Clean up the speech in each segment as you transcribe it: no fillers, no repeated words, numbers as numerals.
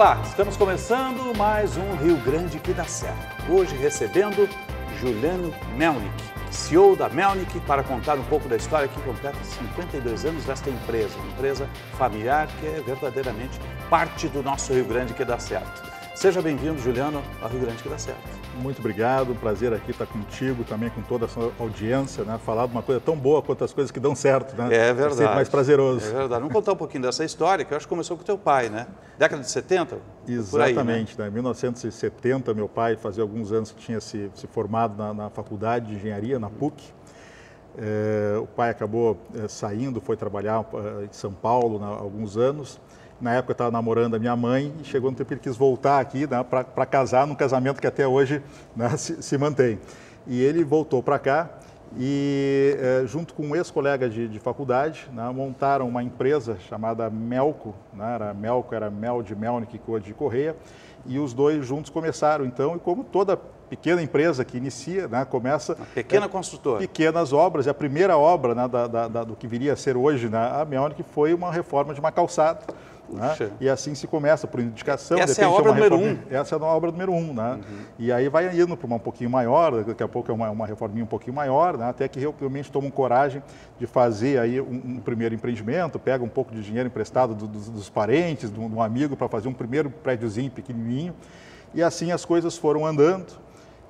Olá, estamos começando mais um Rio Grande que dá certo. Hoje recebendo Juliano Melnick, CEO da Melnick, para contar um pouco da história que completa 52 anos desta empresa, uma empresa familiar que é verdadeiramente parte do nosso Rio Grande que dá certo. Seja bem-vindo, Juliano, ao Rio Grande que dá certo. Muito obrigado, um prazer aqui estar contigo, também com toda a sua audiência, né? Falar de uma coisa tão boa quanto as coisas que dão certo, né? É verdade. É sempre mais prazeroso. É verdade. Vamos contar um pouquinho dessa história, que eu acho que começou com o teu pai, né? Década de 70? Exatamente, né? Em 1970, meu pai fazia alguns anos que tinha se formado na faculdade de engenharia, na PUC. O pai acabou saindo, foi trabalhar em São Paulo há alguns anos. Na época eu estava namorando a minha mãe e chegou no tempo que ele quis voltar aqui, né, para casar num casamento que até hoje, né, se mantém. E ele voltou para cá e, junto com um ex-colega de faculdade, né, montaram uma empresa chamada Melco, né, era Mel de Melnick de Correia, e os dois juntos começaram então, e como toda pequena empresa que inicia, né, começa... Uma pequena construtora. Pequenas obras, e a primeira obra, né, do que viria a ser hoje, né, a Melnick, foi uma reforma de uma calçada. Né? E assim se começa, por indicação. Essa é a obra número 1. Essa é a obra número 1. Né? E aí vai indo para uma um pouquinho maior, daqui a pouco é uma reforminha um pouquinho maior, né? Até que realmente tomam coragem de fazer aí um primeiro empreendimento, pega um pouco de dinheiro emprestado dos parentes, de um amigo, para fazer um primeiro prédiozinho pequenininho. E assim as coisas foram andando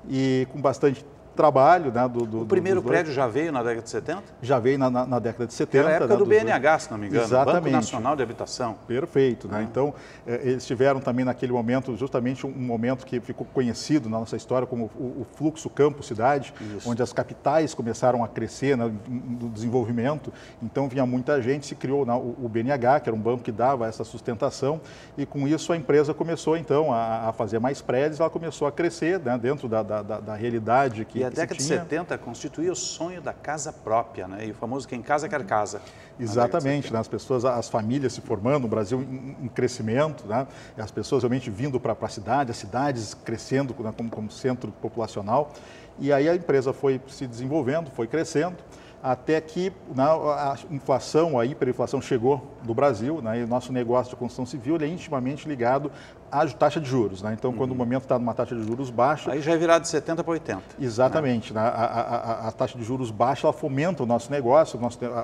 e com bastante trabalho, né, o primeiro prédio já veio na década de 70? Já veio na década de 70. Era a época do BNH, se não me engano, exatamente. Banco Nacional de Habitação. Perfeito. Né? Então, eles tiveram também naquele momento, justamente um momento que ficou conhecido na nossa história como o fluxo campo-cidade, onde as capitais começaram a crescer, né, no desenvolvimento. Então, vinha muita gente, se criou, né, o BNH, que era um banco que dava essa sustentação, e com isso a empresa começou, então, a fazer mais prédios, ela começou a crescer, né, dentro da realidade que E a década de 70 constituía o sonho da casa própria, né? E o famoso quem casa quer casa. Exatamente, né? As pessoas, as famílias se formando, o Brasil em crescimento, né? As pessoas realmente vindo para a cidade, as cidades crescendo, né, como centro populacional. E aí a empresa foi se desenvolvendo, foi crescendo, até que, né, a inflação, a hiperinflação chegou do Brasil, né, e o nosso negócio de construção civil ele é intimamente ligado à taxa de juros. Né? Então, quando o momento está numa taxa de juros baixa... Aí já é virado de 70 para 80. Exatamente. Né? A taxa de juros baixa ela fomenta o nosso negócio,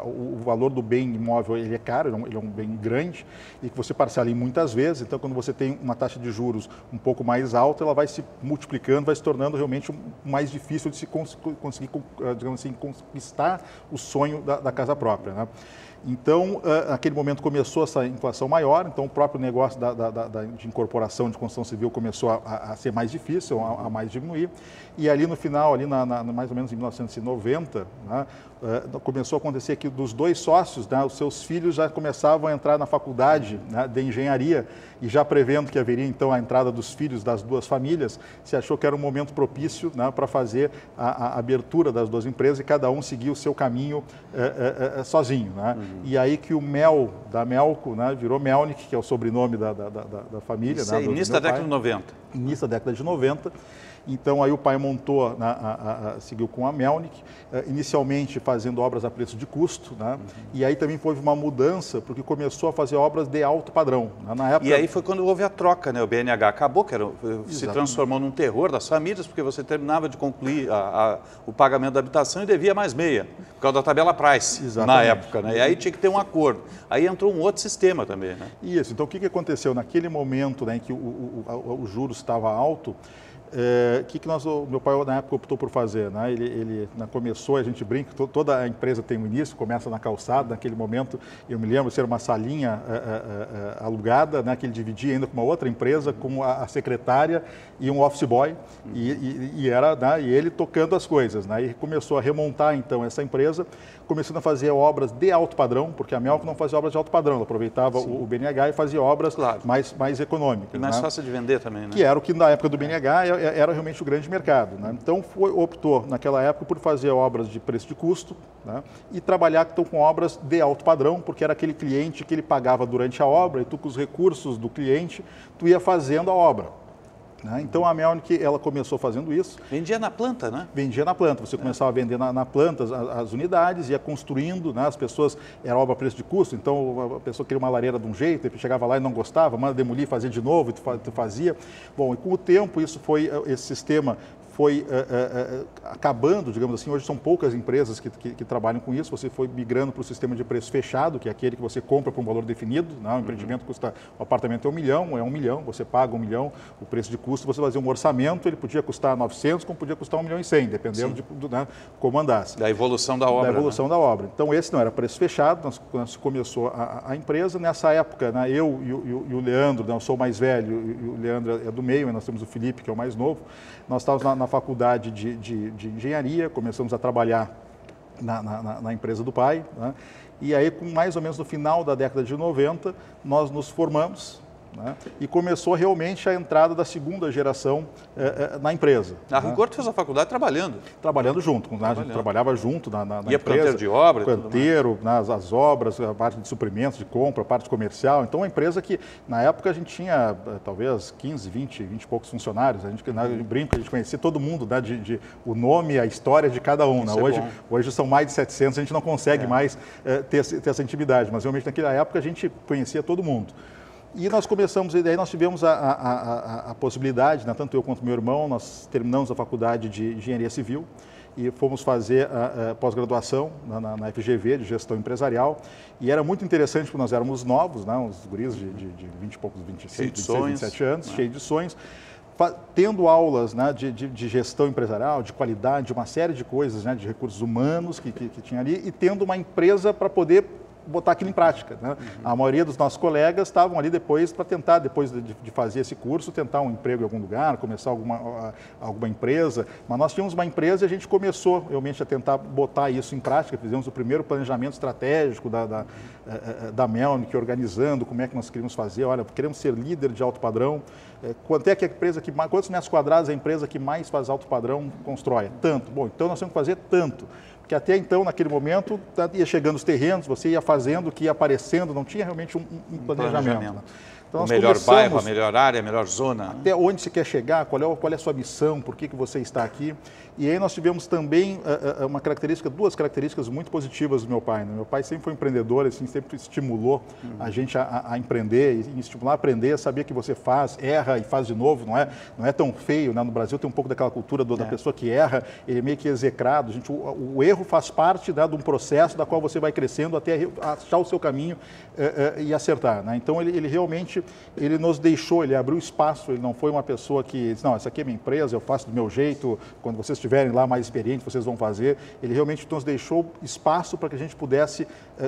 o valor do bem imóvel ele é caro, ele é um bem grande e que você parcela em muitas vezes. Então, quando você tem uma taxa de juros um pouco mais alta, ela vai se multiplicando, vai se tornando realmente mais difícil de se conseguir, digamos assim, conquistar o sonho da casa própria. Né? Então, naquele momento começou essa inflação maior, então o próprio negócio de incorporação de construção civil começou a ser mais difícil, a mais diminuir. E ali no final, mais ou menos em 1990, né, começou a acontecer que dos dois sócios, né, os seus filhos já começavam a entrar na faculdade, né, de engenharia, e já prevendo que haveria então a entrada dos filhos das duas famílias, se achou que era um momento propício, né, para fazer a abertura das duas empresas e cada um seguir o seu caminho sozinho. Né? E aí que o Mel, da Melco, né, virou Melnick, que é o sobrenome da família. Isso né, é início da década de 90. Início da década de 90. Então, aí o pai montou, seguiu com a Melnick, inicialmente fazendo obras a preço de custo, né? E aí também houve uma mudança, porque começou a fazer obras de alto padrão. Né? Na época... E aí foi quando houve a troca, né? O BNH acabou, se transformou num terror das famílias, porque você terminava de concluir o pagamento da habitação e devia mais meia, por causa da tabela price, na época. Né? E aí tinha que ter um acordo. Aí entrou um outro sistema também. Né? Isso. Então, o que aconteceu? Naquele momento, né, em que o juros estava alto, meu pai na época optou por fazer, né? Ele começou, a gente brinca, toda a empresa tem um início, começa na calçada, naquele momento, eu me lembro, ser uma salinha alugada, né, que ele dividia ainda com uma outra empresa, com a secretária e um office boy, e ele tocando as coisas, né? E começou a remontar então essa empresa, começando a fazer obras de alto padrão, porque a Melco não fazia obras de alto padrão, ela aproveitava o BNH e fazia obras mais econômicas. E mais fácil de vender também, né? Que era o que na época do BNH era realmente o grande mercado. Né? Então, optou naquela época por fazer obras de preço de custo, né? E trabalhar então, com obras de alto padrão, porque era aquele cliente que ele pagava durante a obra e tu com os recursos do cliente, tu ia fazendo a obra. né? Então a Melnick, ela começou fazendo isso. Vendia na planta, né? Vendia na planta, você começava a vender na planta as unidades, ia construindo, né? As pessoas, era obra a preço de custo, então a pessoa queria uma lareira de um jeito, ele chegava lá e não gostava, manda demolir, fazer de novo, e tu fazia. Bom, e com o tempo esse sistema foi acabando, digamos assim. Hoje são poucas empresas que trabalham com isso. Você foi migrando para o sistema de preço fechado, que é aquele que você compra por um valor definido, né? O empreendimento custa, o apartamento é 1 milhão, você paga 1 milhão, o preço de custo, você fazia um orçamento, ele podia custar 900, como podia custar 1,1 milhão, dependendo né, como andasse. Da evolução da obra. Da evolução, né? Da obra. Então esse não era preço fechado, nós começou a empresa. Nessa época, né, eu e o Leandro, né, eu sou o mais velho, e o Leandro é do meio, e nós temos o Felipe, que é o mais novo. Nós estávamos na faculdade de engenharia, começamos a trabalhar na empresa do pai, né? E aí, mais ou menos no final da década de 90, nós nos formamos, né? E começou realmente a entrada da segunda geração na empresa. A rigor, tu fez a faculdade trabalhando? Trabalhando junto, né? A gente trabalhava junto na empresa. Ia para o canteiro de obra? Canteiro, as obras, a parte de suprimentos, de compra, a parte comercial. Então, uma empresa que, na época, a gente tinha talvez 15, 20 e poucos funcionários. A gente brinca, a gente conhecia todo mundo, né? O nome, a história de cada um. Né? Hoje são mais de 700, a gente não consegue mais ter essa intimidade. Mas, realmente, naquela época, a gente conhecia todo mundo. E nós começamos, e daí nós tivemos a possibilidade, né, tanto eu quanto meu irmão, nós terminamos a faculdade de Engenharia Civil e fomos fazer a pós-graduação na FGV, de Gestão Empresarial. E era muito interessante, porque nós éramos novos, né, uns guris de 20 e poucos, 25, 26, 27 anos, cheios de sonhos, tendo aulas, né, de gestão empresarial, de qualidade, de uma série de coisas, né, de recursos humanos que tinha ali, e tendo uma empresa para poder botar aquilo em prática, né? A maioria dos nossos colegas estavam ali depois para tentar, depois de fazer esse curso, tentar um emprego em algum lugar, começar alguma empresa. Mas nós tínhamos uma empresa e a gente começou realmente a tentar botar isso em prática. Fizemos o primeiro planejamento estratégico da Melnick, organizando como é que nós queríamos fazer. Olha, queremos ser líder de alto padrão. Quanto é que a empresa que mais, quantos metros quadrados a empresa que mais faz alto padrão constrói? Tanto. Bom, então nós temos que fazer tanto. Porque até então, naquele momento, ia chegando os terrenos, você ia fazendo o que ia aparecendo, não tinha realmente um planejamento. Então, o melhor bairro, a melhor área, a melhor zona. Até onde você quer chegar, qual é a sua missão, por que você está aqui. E aí nós tivemos também duas características muito positivas do meu pai. Né? Meu pai sempre foi empreendedor, assim, sempre estimulou a gente a empreender, e estimular a aprender, saber que você erra e faz de novo, não é tão feio. Né? No Brasil tem um pouco daquela cultura da pessoa que erra, ele é meio que execrado. O erro faz parte, né, de um processo da qual você vai crescendo até achar o seu caminho e acertar. Né? Então ele realmente nos deixou, ele abriu espaço, ele não foi uma pessoa que disse, não, essa aqui é minha empresa, eu faço do meu jeito, quando vocês estiverem lá mais experientes, vocês vão fazer. Ele realmente nos deixou espaço para que a gente pudesse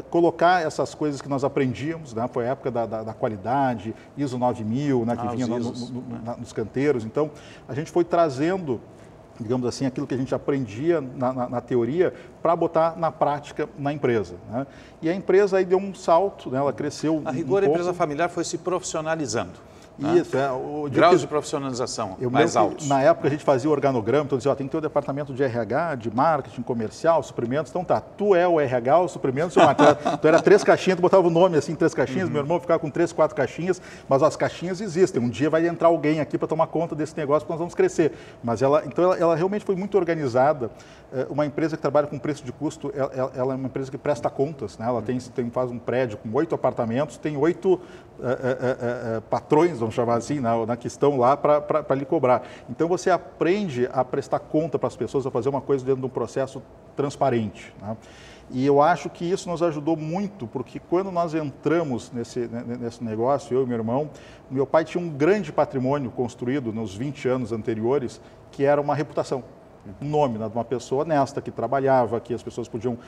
colocar essas coisas que nós aprendíamos, né? Foi a época da qualidade, ISO 9000, né, que vinha nos canteiros. Então, a gente foi trazendo, digamos assim, aquilo que a gente aprendia na teoria para botar na prática na empresa. Né? E a empresa aí deu um salto, né? Ela cresceu a rigor, a empresa familiar foi se profissionalizando. Isso, graus de profissionalização mais altos. Na época a gente fazia o organograma, então dizia, tem que ter o departamento de RH, de marketing, comercial, suprimentos, então tá, tu é o RH, o suprimentos, tu era 3 caixinhas, tu botava o nome assim, 3 caixinhas, meu irmão ficava com 3, 4 caixinhas, mas as caixinhas existem, um dia vai entrar alguém aqui para tomar conta desse negócio, porque nós vamos crescer. Mas ela realmente foi muito organizada. Uma empresa que trabalha com preço de custo, ela é uma empresa que presta contas, né? Ela faz um prédio com 8 apartamentos, tem 8 patrões, vamos chamar assim, na questão lá para lhe cobrar. Então você aprende a prestar conta para as pessoas, a fazer uma coisa dentro de um processo transparente. Né? E eu acho que isso nos ajudou muito, porque quando nós entramos nesse negócio, eu e meu irmão, meu pai tinha um grande patrimônio construído nos 20 anos anteriores, que era uma reputação. Um nome, né, de uma pessoa honesta, que trabalhava, que as pessoas podiam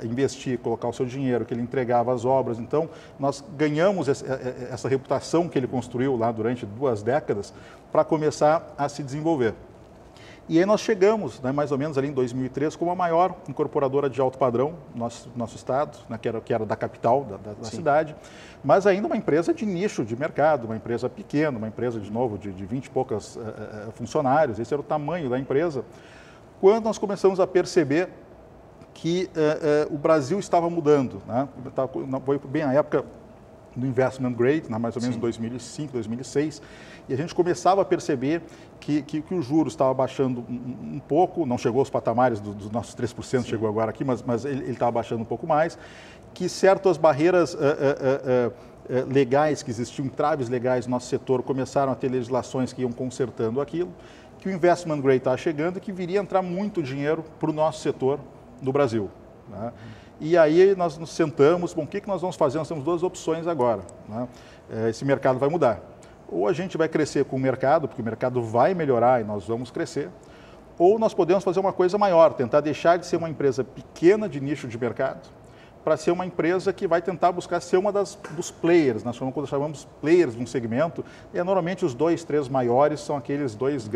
investir, colocar o seu dinheiro, que ele entregava as obras. Então, nós ganhamos essa reputação que ele construiu lá durante 2 décadas para começar a se desenvolver. E aí nós chegamos, né, mais ou menos ali em 2003, como a maior incorporadora de alto padrão no nosso estado, né, que era da capital da cidade, mas ainda uma empresa de nicho de mercado, uma empresa pequena, uma empresa, de novo, de 20 e poucos funcionários. Esse era o tamanho da empresa. Quando nós começamos a perceber que o Brasil estava mudando, né? Foi bem a época do investment grade, mais ou menos em 2005, 2006, e a gente começava a perceber que o juros estava baixando um pouco, não chegou aos patamares dos nossos 3%, chegou agora aqui, mas ele estava baixando um pouco mais, que certas barreiras legais que existiam, entraves legais no nosso setor, começaram a ter legislações que iam consertando aquilo, que o investment grade estava chegando e que viria a entrar muito dinheiro para o nosso setor no Brasil. Né? E aí nós nos sentamos, bom, o que nós vamos fazer? Nós temos duas opções agora. Né? Esse mercado vai mudar. Ou a gente vai crescer com o mercado, porque o mercado vai melhorar e nós vamos crescer, ou nós podemos fazer uma coisa maior, tentar deixar de ser uma empresa pequena de nicho de mercado, para ser uma empresa que vai tentar buscar ser uma dos players. Nós chamamos players de um segmento, e normalmente os 2, 3 maiores são aqueles 2,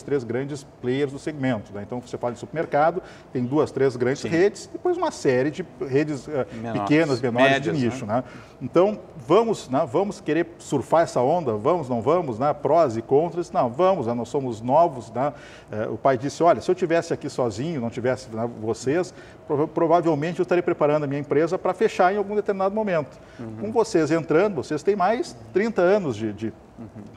3 grandes players do segmento. Né? Então, você fala de supermercado, tem 2, 3 grandes redes, depois uma série de redes pequenas, menores, médias, de nicho. Né? Então, vamos querer surfar essa onda? Vamos, não vamos? Né? Prós e contras? Não, vamos, nós somos novos. Né? O pai disse, olha, se eu estivesse aqui sozinho, não tivesse vocês, provavelmente eu estaria preparando a minha empresa para fechar em algum determinado momento. Com vocês entrando, vocês têm mais 30 anos de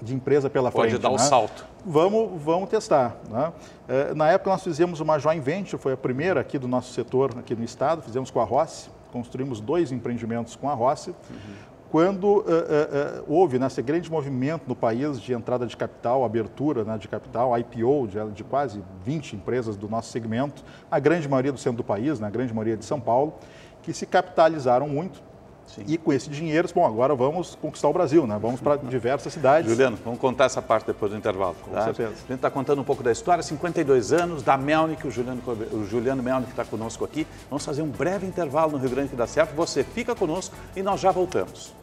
empresa pela frente. Pode dar o salto. Vamos testar. Né? Na época nós fizemos uma joint venture, foi a primeira aqui do nosso setor, aqui no estado, fizemos com a Rossi, construímos 2 empreendimentos com a Rossi. Quando houve esse grande movimento no país de entrada de capital, abertura de capital, IPO de quase 20 empresas do nosso segmento, a grande maioria do centro do país, a grande maioria de São Paulo, que se capitalizaram muito. Sim. E com esse dinheiro, bom, agora vamos conquistar o Brasil, né? Vamos para diversas cidades. Juliano, vamos contar essa parte depois do intervalo. Com certeza. A gente está contando um pouco da história, 52 anos, da Melnick, o Juliano Melnick está conosco aqui. Vamos fazer um breve intervalo no Rio Grande que dá certo. Você fica conosco e nós já voltamos.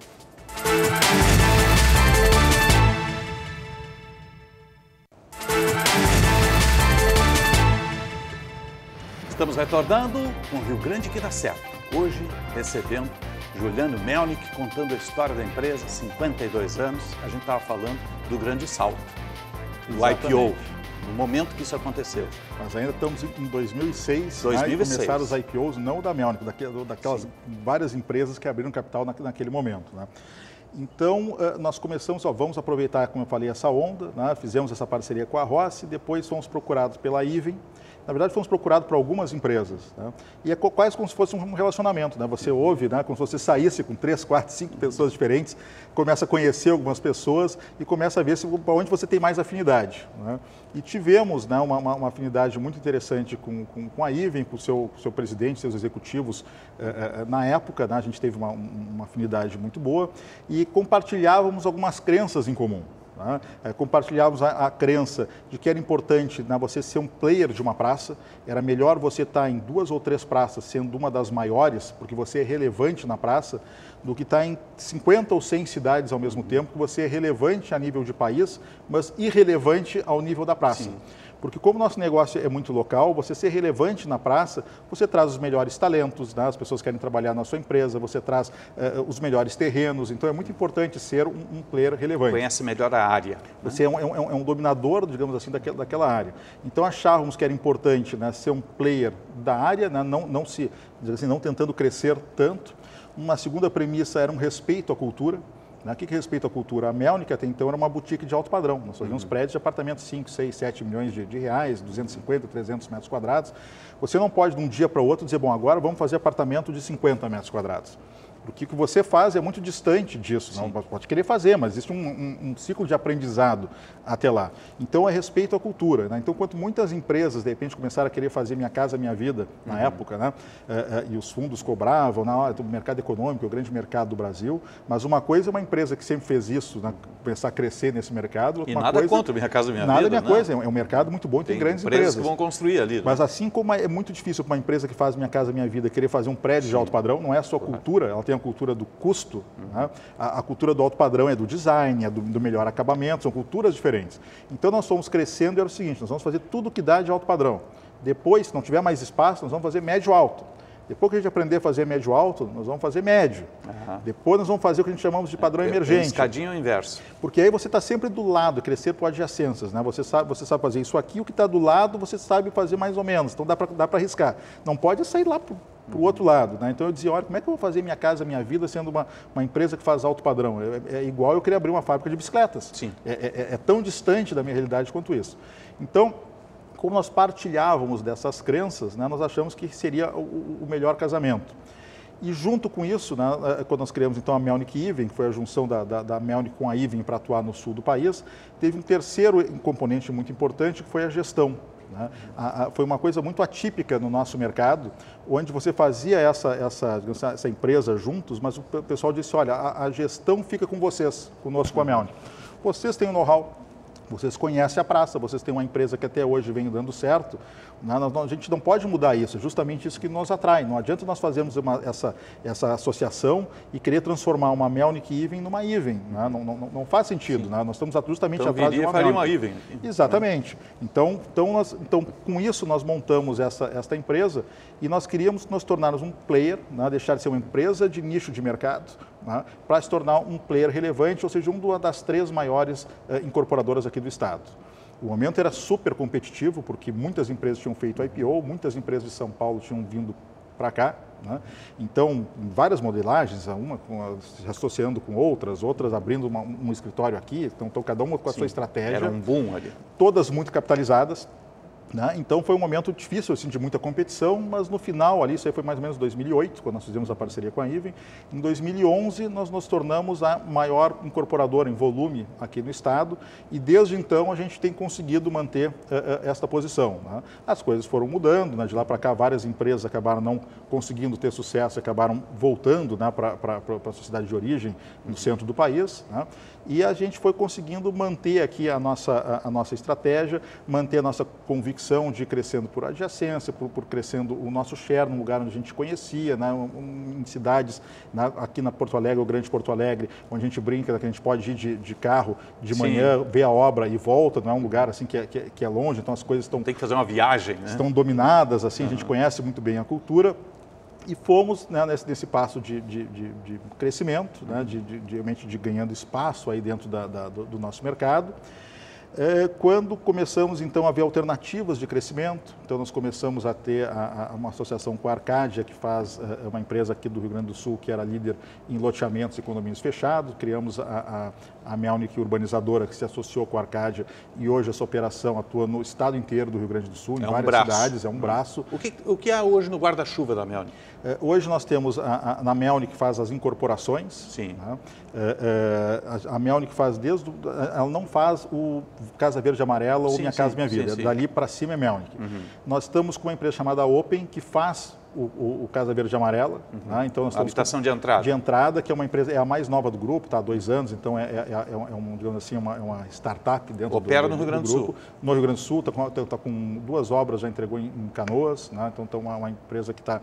Estamos retornando com o Rio Grande que dá certo. Hoje, recebendo Juliano Melnick, contando a história da empresa, 52 anos. A gente estava falando do grande salto, do IPO, no momento que isso aconteceu. Mas ainda estamos em 2006, né, e começaram os IPOs, não da Melnick, daquelas várias empresas que abriram capital naquele momento. Né? Então, nós começamos, vamos aproveitar, como eu falei, essa onda, né? Fizemos essa parceria com a Rossi, depois fomos procurados pela Iven. Na verdade, fomos procurados por algumas empresas. Né? E é quase como se fosse um relacionamento. Né? Você ouve, né? Como se você saísse com 3, 4, 5 pessoas diferentes, começa a conhecer algumas pessoas e começa a ver para onde você tem mais afinidade. Né? E tivemos, né, uma afinidade muito interessante com a Iven, com o seu presidente, seus executivos. Na época, né, a gente teve uma afinidade muito boa e compartilhávamos algumas crenças em comum. Né? Compartilhávamos a crença de que era importante, né, você ser um player de uma praça, era melhor você estar em 2 ou 3 praças, sendo uma das maiores, porque você é relevante na praça, do que estar em 50 ou 100 cidades ao mesmo tempo, que você é relevante a nível de país, mas irrelevante ao nível da praça. Sim. Porque como o nosso negócio é muito local, você ser relevante na praça, você traz os melhores talentos, né? As pessoas querem trabalhar na sua empresa, você traz os melhores terrenos, então é muito importante ser um player relevante. Conhece melhor a área. Você é um dominador, digamos assim, daquela área. Então achávamos que era importante, né, ser um player da área, né, não tentando crescer tanto. Uma segunda premissa era um respeito à cultura. O que respeita à cultura? A Melnick até então era uma boutique de alto padrão. Nós fazíamos prédios de apartamentos 5, 6, 7 milhões de reais, 250, 300 metros quadrados. Você não pode de um dia para o outro dizer, bom, agora vamos fazer apartamento de 50 metros quadrados. O que você faz é muito distante disso. Não pode querer fazer, mas existe um ciclo de aprendizado até lá. Então, é respeito à cultura. Né? Então, enquanto muitas empresas, de repente, começaram a querer fazer Minha Casa Minha Vida, na época, né? E os fundos cobravam, na hora do mercado econômico, o grande mercado do Brasil, mas uma coisa é uma empresa que sempre fez isso, né? Começar a crescer nesse mercado. E nada contra Minha Casa Minha Vida. Nada Minha coisa, é um mercado muito bom e tem grandes empresas que vão construir ali. Né? Mas assim como é muito difícil para uma empresa que faz Minha Casa Minha Vida querer fazer um prédio de alto padrão, não é a sua cultura, ela tem a cultura do custo, né? A cultura do alto padrão é do design, é do melhor acabamento, são culturas diferentes. Então nós fomos crescendo e era o seguinte, nós vamos fazer tudo que dá de alto padrão. Depois, se não tiver mais espaço, nós vamos fazer médio-alto. Depois que a gente aprender a fazer médio-alto, nós vamos fazer médio. Depois nós vamos fazer o que a gente chamamos de padrão emergente. Escadinho inverso. Porque aí você está sempre do lado, crescer por adjacências. Né? Você sabe fazer isso aqui, o que está do lado você sabe fazer mais ou menos. Então dá para arriscar. Não pode sair lá para o outro lado, né? Então eu dizia, olha, como é que eu vou fazer minha casa, minha vida sendo uma empresa que faz alto padrão? É igual eu querer abrir uma fábrica de bicicletas. Sim. É tão distante da minha realidade quanto isso. Então, como nós partilhávamos dessas crenças, né, nós achamos que seria o melhor casamento. E junto com isso, né, quando nós criamos então a Melnick Iven, que foi a junção da Melnick com a Iven para atuar no sul do país, teve um terceiro componente muito importante, que foi a gestão. Né? Foi uma coisa muito atípica no nosso mercado, onde você fazia essa empresa juntos, mas o pessoal disse, olha, a gestão fica com vocês, conosco com a Melnick. Vocês têm o know-how, vocês conhecem a praça, vocês têm uma empresa que até hoje vem dando certo, a gente não pode mudar isso, é justamente isso que nos atrai. Não adianta nós fazermos essa associação e querer transformar uma Melnick Iven numa Iven, né? Não faz sentido, né? Nós estamos justamente então, atrás de uma faria Melnick. Uma Iven. Exatamente. Então, com isso nós montamos esta empresa e nós queríamos nos tornarmos um player, né? Deixar de ser uma empresa de nicho de mercado, né? Para se tornar um player relevante, ou seja, uma das 3 maiores incorporadoras aqui do estado. O momento era super competitivo, porque muitas empresas tinham feito IPO, muitas empresas de São Paulo tinham vindo para cá, né? Então, várias modelagens, uma se associando com outras abrindo um escritório aqui, então cada uma com a sua estratégia. Era um boom ali. Todas muito capitalizadas. Né? Então foi um momento difícil, assim, de muita competição, mas no final, ali, isso aí foi mais ou menos 2008, quando nós fizemos a parceria com a Iven. Em 2011, nós nos tornamos a maior incorporadora em volume aqui no estado e desde então a gente tem conseguido manter esta posição. Né? As coisas foram mudando, né? De lá para cá várias empresas acabaram não conseguindo ter sucesso, acabaram voltando, né, para a sua cidade de origem, no centro do país, né? E a gente foi conseguindo manter aqui a nossa estratégia, manter a nossa convicção de ir crescendo por adjacência, por crescendo o nosso share num lugar onde a gente conhecia, né, em cidades, né, aqui na Porto Alegre, o Grande Porto Alegre, onde a gente brinca, né, que a gente pode ir de carro de manhã, ver a obra e volta, não é um lugar assim que é longe, então as coisas estão... Tem que fazer uma viagem, né? Estão dominadas, assim, a gente conhece muito bem a cultura. E fomos, né, nesse passo de crescimento, né, de ganhando espaço aí dentro do nosso mercado. Quando começamos, então, a ver alternativas de crescimento, então nós começamos a ter uma associação com a Arcádia, que faz uma empresa aqui do Rio Grande do Sul, que era líder em loteamentos e condomínios fechados. Criamos a Melnick Urbanizadora, que se associou com a Arcádia, e hoje essa operação atua no estado inteiro do Rio Grande do Sul, em várias cidades, é um braço. O que há hoje no guarda-chuva da Melnick? Hoje nós temos na Melnick que faz as incorporações. Sim. Né? A Melnick faz ela não faz o Casa Verde Amarela ou Minha Casa Minha Vida. Dali para cima é Melnick. Nós estamos com uma empresa chamada Open, que faz o Casa Verde Amarela. Né? Então, nós a habitação de entrada. De entrada, que é uma empresa, é a mais nova do grupo, está há 2 anos, então digamos assim, uma startup dentro Opera no Rio Grande do Sul. No Rio Grande do Sul, está com 2 obras, já entregou em Canoas, né? Então uma empresa que está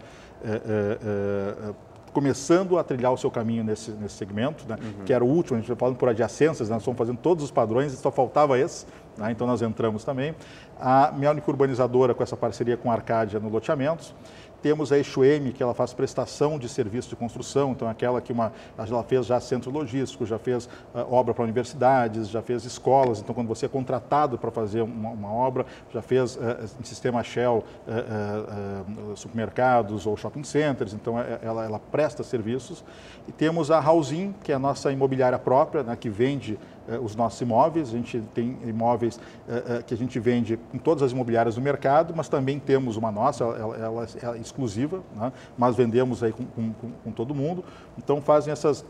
começando a trilhar o seu caminho nesse segmento, né? Que era o último, a gente está falando por adjacências, né? Nós estamos fazendo todos os padrões e só faltava esse, né? Então nós entramos também. A Melnick Urbanizadora, com essa parceria com a Arcádia no loteamentos. Temos a Eixo M, que ela faz prestação de serviço de construção, então aquela que ela fez já centro logístico, já fez obra para universidades, já fez escolas, então quando você é contratado para fazer uma obra, já fez sistema Shell, supermercados ou shopping centers, então ela presta serviços. E temos a Housing, que é a nossa imobiliária própria, né, que vende os nossos imóveis. A gente tem imóveis que a gente vende em todas as imobiliárias do mercado, mas também temos uma nossa, ela é exclusiva, né? Mas vendemos aí com todo mundo. Então fazem essas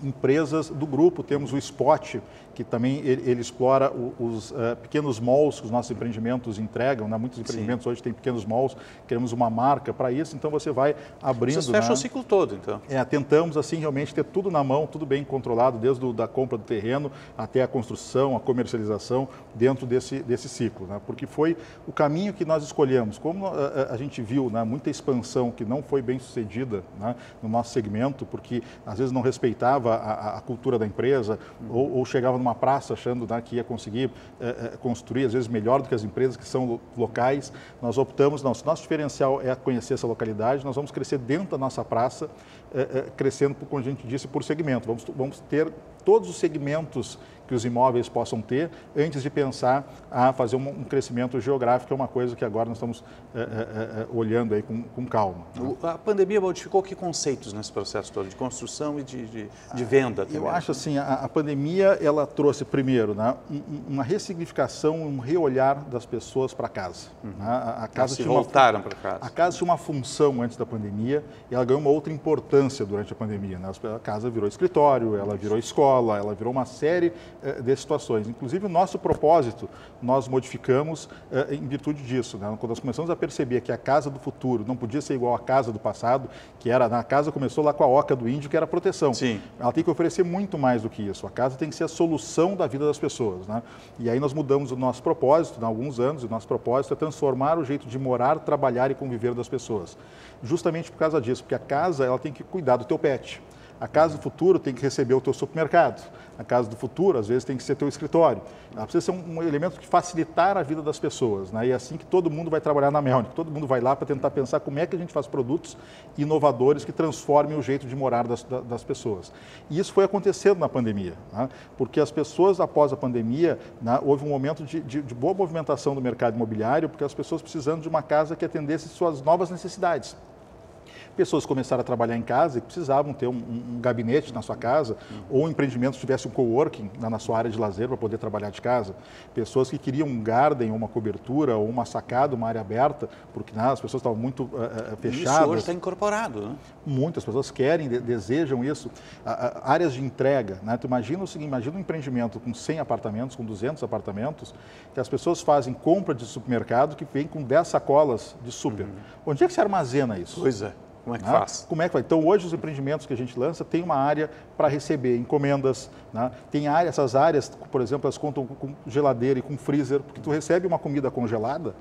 empresas do grupo. Temos o Spot, que também ele explora os pequenos malls que os nossos empreendimentos entregam, né? Muitos empreendimentos hoje têm pequenos malls, queremos uma marca para isso, então você vai abrindo... Vocês fecham o ciclo todo, então. Tentamos assim realmente ter tudo na mão, tudo bem controlado, desde da compra do terreno até a construção, a comercialização dentro desse ciclo, né? Porque foi o caminho que nós escolhemos. Como a gente viu, né, muita expansão que não foi bem sucedida, né, no nosso segmento, porque às vezes não respeitava a cultura da empresa ou chegava numa praça achando, né, que ia conseguir construir, às vezes, melhor do que as empresas que são locais. Nós optamos, não, se nosso diferencial é conhecer essa localidade, nós vamos crescer dentro da nossa praça, crescendo, como a gente disse, por segmento. Vamos ter todos os segmentos que os imóveis possam ter, antes de pensar a fazer um crescimento geográfico, que é uma coisa que agora nós estamos olhando aí com calma. A pandemia modificou que conceitos nesse processo todo, de construção e de venda? Eu acho assim, a pandemia, ela trouxe primeiro, né, uma ressignificação, um reolhar das pessoas para casa. A casa voltaram para casa. A casa tinha uma função antes da pandemia e ela ganhou uma outra importância durante a pandemia. Né? A casa virou escritório, ela virou escola, ela virou uma série de situações. Inclusive, o nosso propósito, nós modificamos em virtude disso. Né? Quando nós começamos a perceber que a casa do futuro não podia ser igual à casa do passado, que era, a casa começou lá com a oca do índio, que era a proteção. Sim. Ela tem que oferecer muito mais do que isso. A casa tem que ser a solução da vida das pessoas. Né? E aí nós mudamos o nosso propósito, há alguns anos, o nosso propósito é transformar o jeito de morar, trabalhar e conviver das pessoas. Justamente por causa disso, porque a casa ela tem que cuidar do teu pet. A casa do futuro tem que receber o teu supermercado. A casa do futuro, às vezes, tem que ser teu escritório. Ela precisa ser um elemento de facilitar a vida das pessoas. Né? E é assim que todo mundo vai trabalhar na Melnick. Todo mundo vai lá para tentar pensar como é que a gente faz produtos inovadores que transformem o jeito de morar das pessoas. E isso foi acontecendo na pandemia. Né? Porque as pessoas, após a pandemia, né, houve um momento de boa movimentação do mercado imobiliário, porque as pessoas precisando de uma casa que atendesse suas novas necessidades. Pessoas começaram a trabalhar em casa e precisavam ter um gabinete na sua casa, ou um empreendimento que tivesse um coworking na sua área de lazer para poder trabalhar de casa. Pessoas que queriam um garden, ou uma cobertura, ou uma sacada, uma área aberta, porque as pessoas estavam muito fechadas. Isso hoje está incorporado, né? Muitas pessoas querem, desejam isso. Áreas de entrega, né? Tu imagina o seguinte, imagina um empreendimento com 100 apartamentos, com 200 apartamentos, que as pessoas fazem compra de supermercado que vem com 10 sacolas de super. Onde é que se armazena isso? Pois é. Como é que faz? Como é que vai? Então, hoje, os empreendimentos que a gente lança tem uma área para receber encomendas. Né? Tem área, essas áreas, por exemplo, elas contam com geladeira e com freezer, porque tu recebe uma comida congelada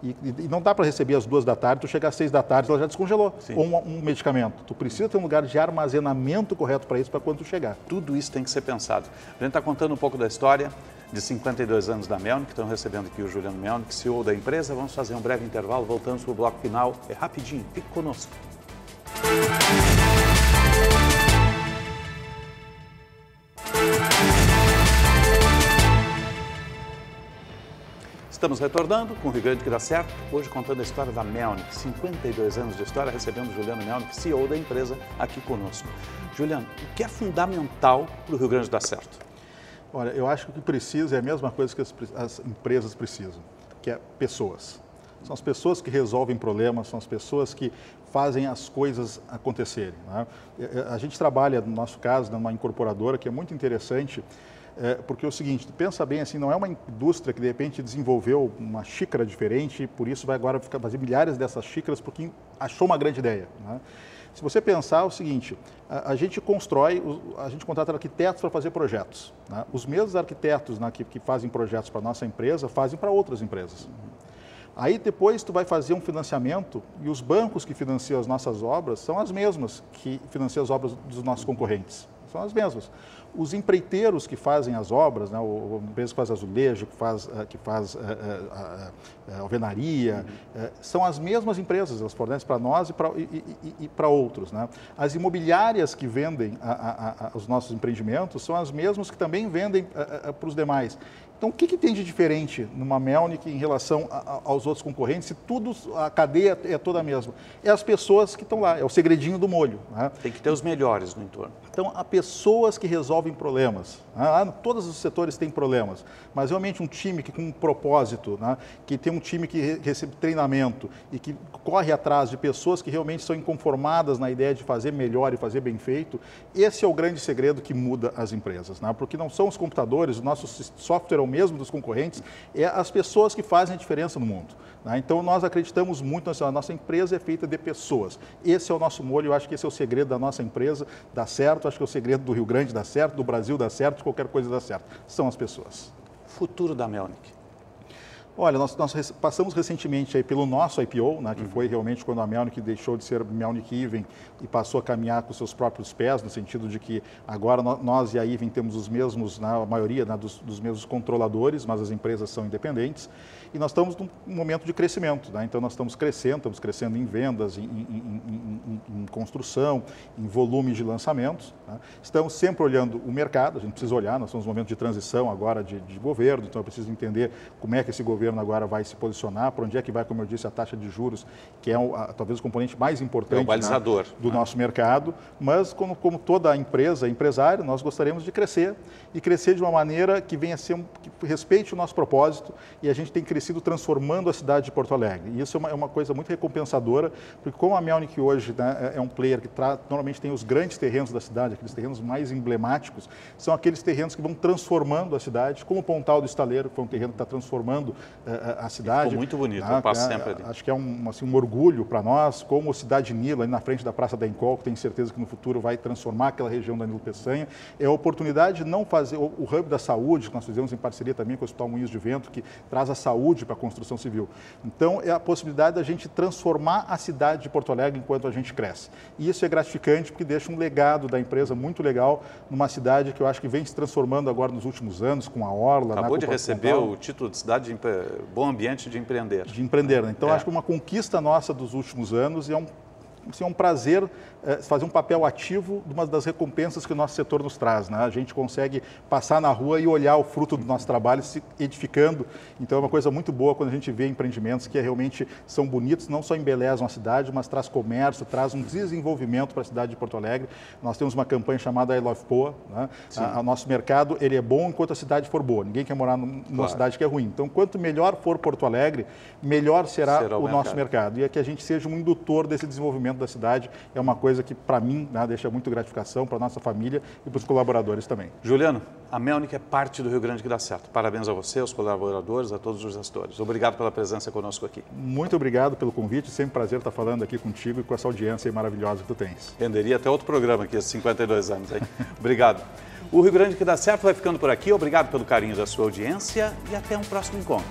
e não dá para receber às 2 da tarde, tu chega às 6 da tarde, ela já descongelou. Sim. Ou um medicamento. Tu precisa ter um lugar de armazenamento correto para isso, para quando tu chegar. Tudo isso tem que ser pensado. A gente está contando um pouco da história de 52 anos da Melnick, estão recebendo aqui o Juliano Melnick, CEO da empresa. Vamos fazer um breve intervalo, voltamos para o bloco final. É rapidinho, fique conosco. Estamos retornando com o Rio Grande que dá certo, hoje contando a história da Melnick, 52 anos de história, recebendo o Juliano Melnick, CEO da empresa, aqui conosco. Juliano, o que é fundamental para o Rio Grande dar certo? Olha, eu acho que o que precisa é a mesma coisa que as empresas precisam, que é pessoas. São as pessoas que resolvem problemas, são as pessoas que fazem as coisas acontecerem. Né? A gente trabalha, no nosso caso, numa incorporadora que é muito interessante, porque é o seguinte, pensa bem assim, não é uma indústria que de repente desenvolveu uma xícara diferente e por isso vai agora fazer milhares dessas xícaras porque achou uma grande ideia. Né? Se você pensar o seguinte, a gente constrói, a gente contrata arquitetos para fazer projetos. Né? Os mesmos arquitetos, né, que fazem projetos para a nossa empresa, fazem para outras empresas. Aí depois tu vai fazer um financiamento e os bancos que financiam as nossas obras são as mesmas que financiam as obras dos nossos concorrentes. São as mesmas. Os empreiteiros que fazem as obras, né, a empresa que faz azulejo, que faz alvenaria, são as mesmas empresas, elas fornecem para nós e para outros. Né? As imobiliárias que vendem os nossos empreendimentos são as mesmas que também vendem para os demais. Então, o que tem de diferente numa Melnick em relação aos outros concorrentes, se tudo, a cadeia é toda a mesma? É as pessoas que estão lá, é o segredinho do molho. Né? Tem que ter os melhores no entorno. Então, há pessoas que resolvem problemas. Né? Todos os setores têm problemas, mas realmente um time que com um propósito, né? Que tem um time que recebe treinamento e que corre atrás de pessoas que realmente são inconformadas na ideia de fazer melhor e fazer bem feito, esse é o grande segredo que muda as empresas. Né? Porque não são os computadores, o nosso software é o mesmo dos concorrentes, é as pessoas que fazem a diferença no mundo. Né? Então, nós acreditamos muito, a nossa empresa é feita de pessoas. Esse é o nosso molho, eu acho que esse é o segredo da nossa empresa, dá certo, acho que é o segredo do Rio Grande dá certo, do Brasil dá certo, de qualquer coisa dá certo. São as pessoas. Futuro da Melnick. Olha, nós passamos recentemente aí pelo nosso IPO, né, que foi realmente quando a Melnick deixou de ser Melnick Even e passou a caminhar com seus próprios pés, no sentido de que agora nós e a Even temos os mesmos, a maioria, né, dos mesmos controladores, mas as empresas são independentes. E nós estamos num momento de crescimento, né? Então nós estamos crescendo em vendas, em construção, em volume de lançamentos, né? Estamos sempre olhando o mercado, a gente precisa olhar, nós estamos num momento de transição agora de governo, então eu preciso entender como é que esse governo agora vai se posicionar, para onde é que vai, como eu disse, a taxa de juros, que é talvez o componente mais importante, né, do nosso mercado, mas como toda empresa, empresário, nós gostaríamos de crescer e crescer de uma maneira que venha a ser, que respeite o nosso propósito, e a gente tem crescido transformando a cidade de Porto Alegre. E isso é uma coisa muito recompensadora, porque como a Melnick hoje, né, é um player que normalmente tem os grandes terrenos da cidade, aqueles terrenos mais emblemáticos, são aqueles terrenos que vão transformando a cidade, como o Pontal do Estaleiro, que foi um terreno que está transformando a cidade. Ficou muito bonito, eu passo sempre ali. Acho que é um orgulho para nós, como a Cidade Nilo, ali na frente da Praça da Encol, que tenho certeza que no futuro vai transformar aquela região da Nilo Peçanha. É a oportunidade de não fazer o hub da saúde, que nós fizemos em parceria também com o Hospital Moinhos de Vento, que traz a saúde para a construção civil. Então, é a possibilidade da gente transformar a cidade de Porto Alegre enquanto a gente cresce. E isso é gratificante porque deixa um legado da empresa muito legal numa cidade que eu acho que vem se transformando agora nos últimos anos, com a Orla. Acabou de receber o título de cidade de bom ambiente de empreender. De empreender, né? Então, acho que uma conquista nossa dos últimos anos e é um prazer fazer um papel ativo de uma das recompensas que o nosso setor nos traz, né? A gente consegue passar na rua e olhar o fruto do nosso trabalho se edificando. Então é uma coisa muito boa quando a gente vê empreendimentos que realmente são bonitos, não só embelezam a cidade, mas traz comércio, traz um desenvolvimento para a cidade de Porto Alegre. Nós temos uma campanha chamada I Love Poa, né? O nosso mercado ele é bom enquanto a cidade for boa. Ninguém quer morar numa cidade que é ruim. Então, quanto melhor for Porto Alegre, melhor será o nosso mercado. E é que a gente seja um indutor desse desenvolvimento da cidade é uma coisa que, para mim, né, deixa muito gratificação para a nossa família e para os colaboradores também. Juliano, a Melnick é parte do Rio Grande que dá certo. Parabéns a você, aos colaboradores, a todos os gestores. Obrigado pela presença conosco aqui. Muito obrigado pelo convite. Sempre um prazer estar falando aqui contigo e com essa audiência maravilhosa que tu tens. Renderia até outro programa aqui, esses 52 anos. Hein? Obrigado. O Rio Grande que dá certo vai ficando por aqui. Obrigado pelo carinho da sua audiência e até um próximo encontro.